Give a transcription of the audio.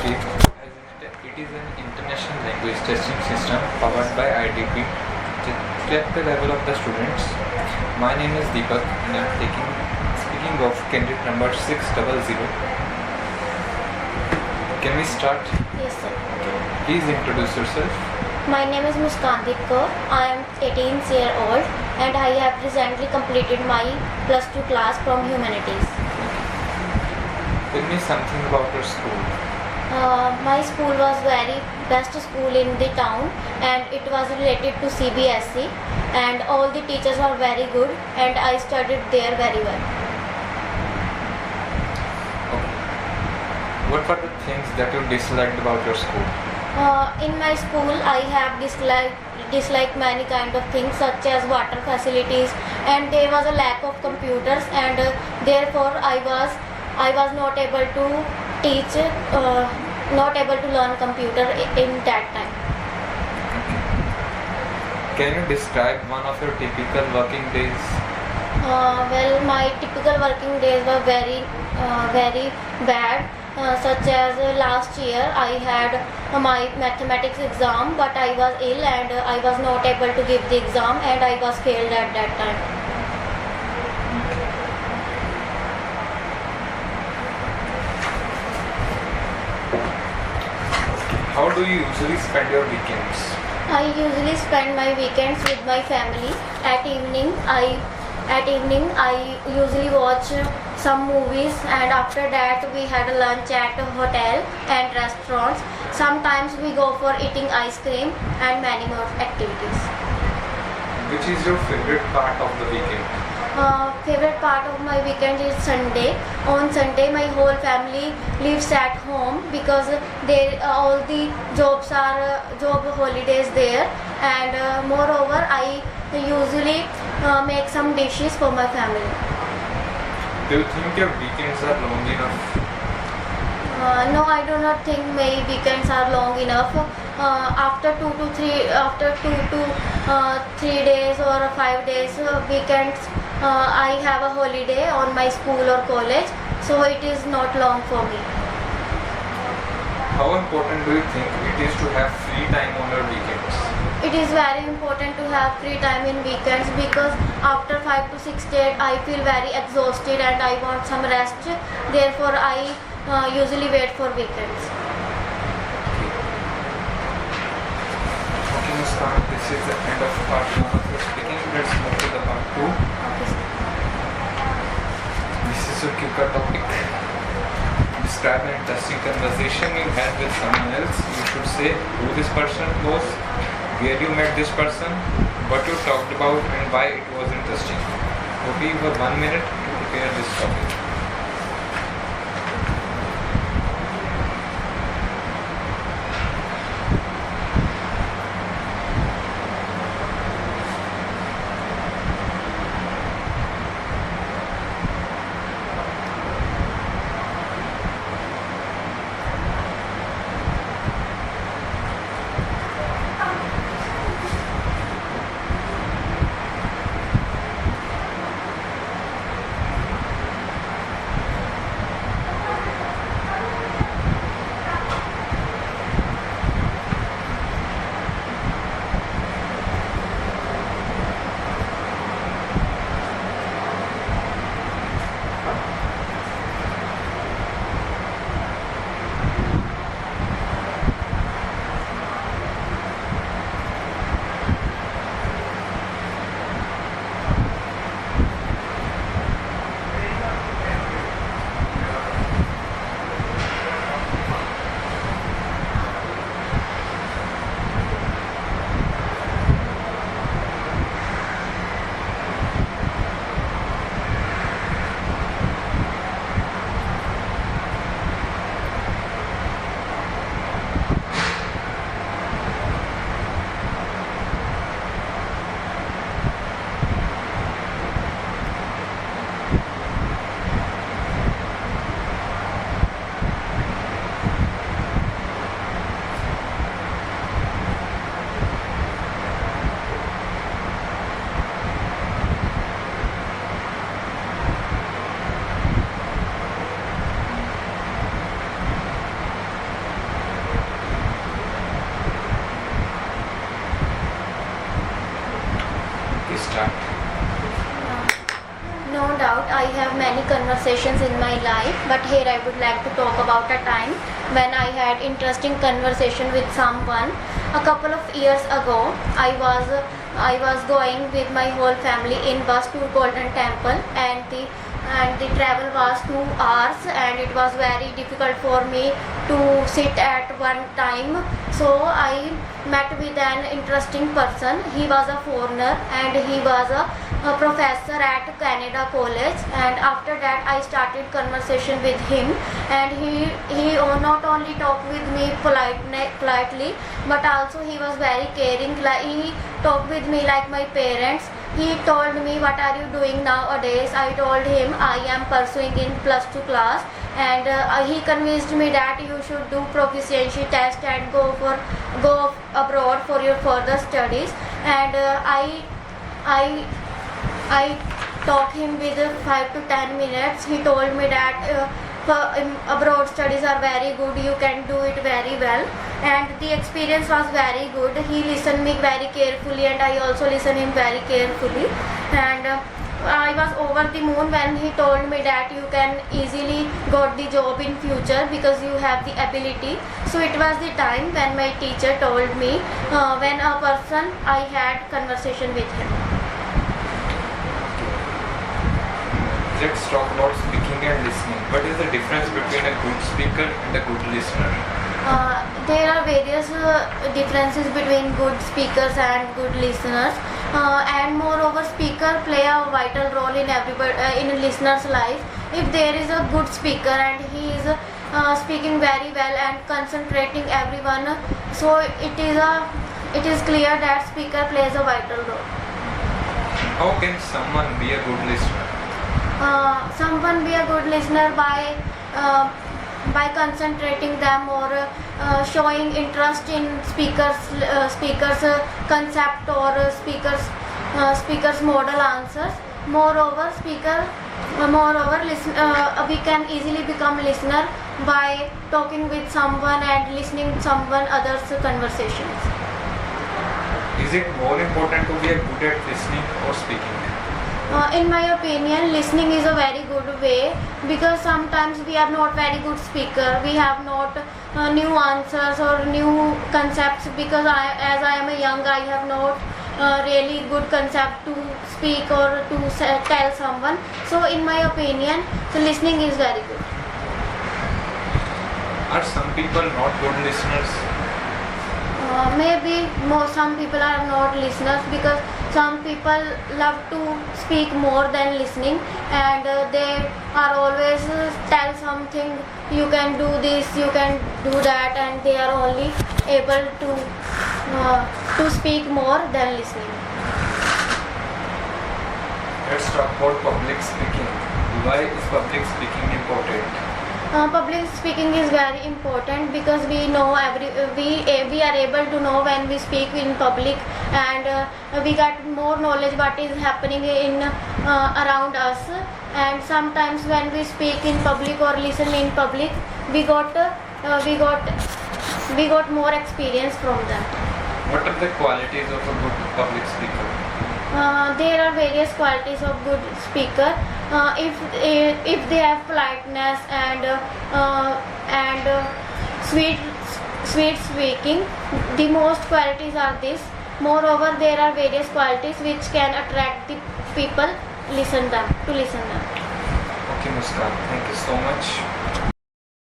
Speak as it is an international language testing system powered by IDP to check the level of the students. My name is Deepak and I am speaking of candidate number 600. Can we start? Yes, sir. Please introduce yourself. My name is Muskandeep Kaur. I am 18 years old and I have recently completed my plus 2 class from Humanities. Tell me something about your school. My school was very best school in the town and it was related to CBSE and all the teachers were very good and I studied there very well. Okay. What were the things that you disliked about your school? In my school I have disliked many kind of things such as water facilities and there was a lack of computers and therefore I was not able to teach, not able to learn computer in that time. Can you describe one of your typical working days? Well, my typical working days were very bad. Such as last year I had my mathematics exam but I was ill and I was not able to give the exam and I was failed at that time. How do you usually spend your weekends? I usually spend my weekends with my family. At evening I usually watch some movies and after that we had a lunch at a hotel and restaurants. Sometimes we go for eating ice cream and many more activities. Which is your favorite part of the weekend? Favorite part of my weekend is Sunday. On Sunday my whole family lives at home because all the job holidays there and moreover I usually make some dishes for my family. Do you think your weekends are long enough? No, I do not think my weekends are long enough. After 2 to 3 days or 5 days weekends, I have a holiday on my school or college, so it is not long for me. How important do you think it is to have free time on your weekends? It is very important to have free time in weekends because after 5 to 6 days I feel very exhausted and I want some rest. Therefore, I usually wait for weekends. Okay, Muskan, this is the end of part 1 of your speaking. Let's move to the part 2. Okay, sir. This is your QCA topic. Describe an interesting conversation you had with someone else. You should say who this person was, where you met this person, what you talked about and why it was interesting. Okay, you have 1 minute to prepare this topic. conversations in my life, but here I would like to talk about a time when I had interesting conversation with someone. A couple of years ago, I was going with my whole family in bus to Golden Temple, and the travel was 2 hours, and it was very difficult for me to sit at one time. So I met with an interesting person. He was a foreigner, and he was a professor at Canada College, and after that I started conversation with him, and he not only talked with me politely, but also he was very caring. Like, he talked with me like my parents. He told me, what are you doing nowadays? I told him I am pursuing in +2 class, and he convinced me that you should do proficiency test and go abroad for your further studies. And I taught him with 5 to 10 minutes. He told me that abroad studies are very good, you can do it very well, and the experience was very good. He listened me very carefully, and I also listened him very carefully, and I was over the moon when he told me that you can easily got the job in future because you have the ability. So it was the time when my teacher told me when a person I had conversation with him. Let's talk about speaking and listening. What is the difference between a good speaker and a good listener? There are various differences between good speakers and good listeners, and moreover, speaker play a vital role in in a listener's life. If there is a good speaker and he is speaking very well and concentrating everyone, so it is clear that speaker plays a vital role. How can someone be a good listener? Someone be a good listener by concentrating them, or showing interest in speakers concept, or speakers model answers. Moreover, we can easily become listener by talking with someone and listening someone others conversations. Is it more important to be a good at listening or speaking? In my opinion, listening is a very good way, because sometimes we are not very good speaker. We have not new answers or new concepts, because as I am a young, I have not really good concept to speak or to tell someone. So in my opinion, so listening is very good. Are some people not good listeners? Maybe some people are not listeners, because some people love to speak more than listening, and they are always tell something, you can do this, you can do that, and they are only able to speak more than listening. Let's talk about public speaking. Why is public speaking important? Public speaking is very important, because we know we are able to know when we speak in public, and we get more knowledge what is happening in around us. And sometimes when we speak in public or listen in public, we got more experience from them. What are the qualities of a good public speaker? There are various qualities of good speaker. If they have politeness and sweet speaking, the most qualities are this. Moreover, there are various qualities which can attract the people to listen them. Okay, Muskan, thank you so much.